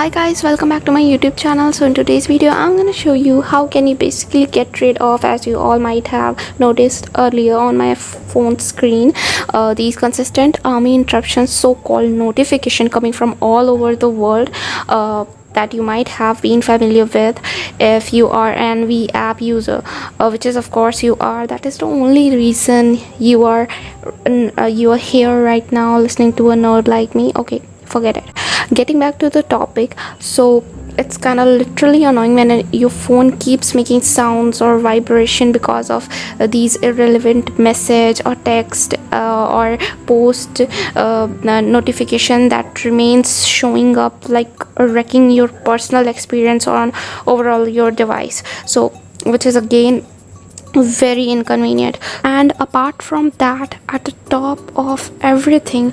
Hi guys, welcome back to my YouTube channel. So in today's video I'm going to show you how can you basically get rid of, as you all might have noticed earlier on my phone screen, these consistent army interruptions, so-called notification coming from all over the world, that you might have been familiar with if you are an Vlive user, which is of course you are. That is the only reason you are here right now listening to a nerd like me. Okay, forget it. Getting back to the topic, so it's kind of literally annoying when your phone keeps making sounds or vibration because of these irrelevant message or text or post notification that remains showing up, like wrecking your personal experience on overall your device. So which is again very inconvenient. And apart from that, at the top of everything,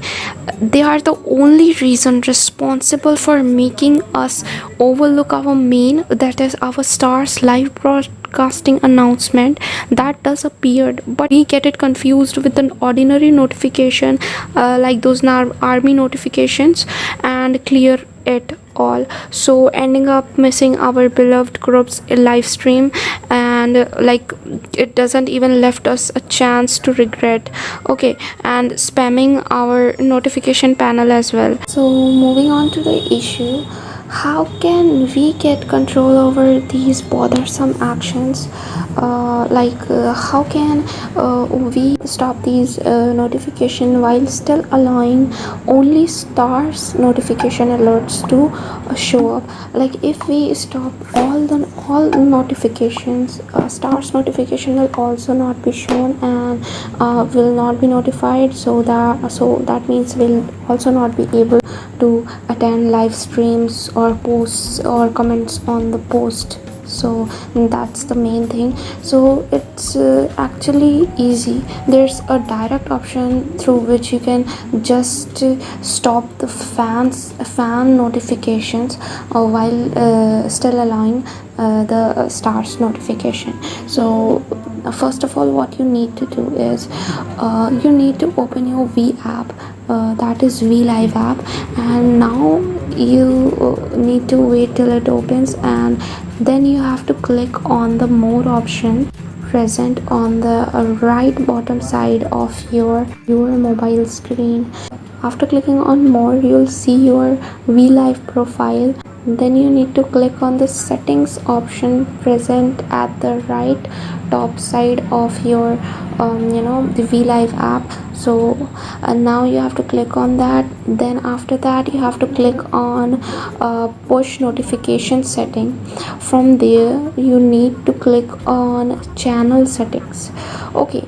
they are the only reason responsible for making us overlook our main, that is our stars live broadcasting announcement that does appeared, but we get it confused with an ordinary notification, like those army notifications, and clear it all, so ending up missing our beloved group's live stream, and like it doesn't even left us a chance to regret. Okay, and spamming our notification panel as well. So moving on to the issue, how can we get control over these bothersome actions? How can we stop these notification while still allowing only stars notification alerts to show up? Like if we stop all notifications, stars notification will also not be shown and will not be notified, so that means we'll also not be able to attend live streams or posts or comments on the post. So that's the main thing. So it's actually easy. There's a direct option through which you can just stop the fan notifications while still allowing the stars notification. So first of all, what you need to do is you need to open your V app, that is Vlive app, and now you need to wait till it opens, and then you have to click on the more option present on the right bottom side of your mobile screen. After clicking on more, you'll see your Vlive profile. Then you need to click on the settings option present at the right top side of your the Vlive app. So now you have to click on that. Then after that you have to click on push notification setting. From there you need to click on channel settings. Okay,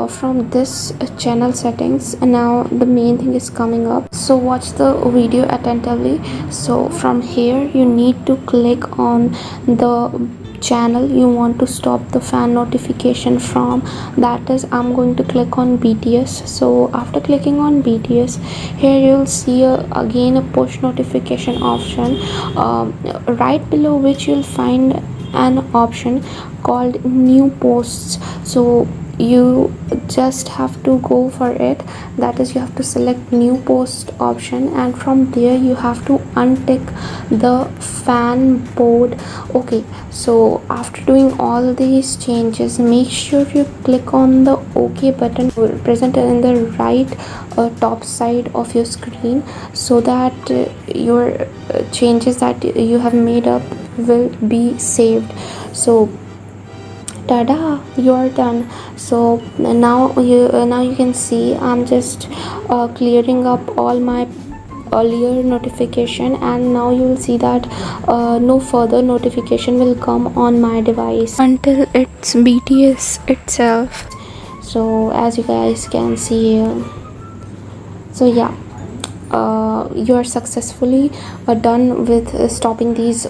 from this channel settings, now the main thing is coming up, so watch the video attentively. So from here you need to click on the channel you want to stop the fan notification from. That is, I'm going to click on BTS. So after clicking on BTS, here you'll see again a push notification option, right below which you'll find an option called new posts. So you just have to go for it, that is, you have to select new post option, and from there you have to untick the fan mode. Okay, so after doing all these changes, make sure you click on the OK button present in the right top side of your screen, so that your changes that you have made up will be saved. So tada, you're done. So now you can see I'm just clearing up all my earlier notification, and now you will see that no further notification will come on my device until it's BTS itself. So as you guys can see here, so yeah, you are successfully done with stopping these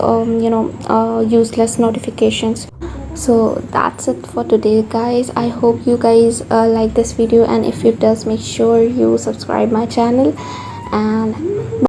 useless notifications. So that's it for today, guys. I hope you guys like this video, and if it does, make sure you subscribe my channel, and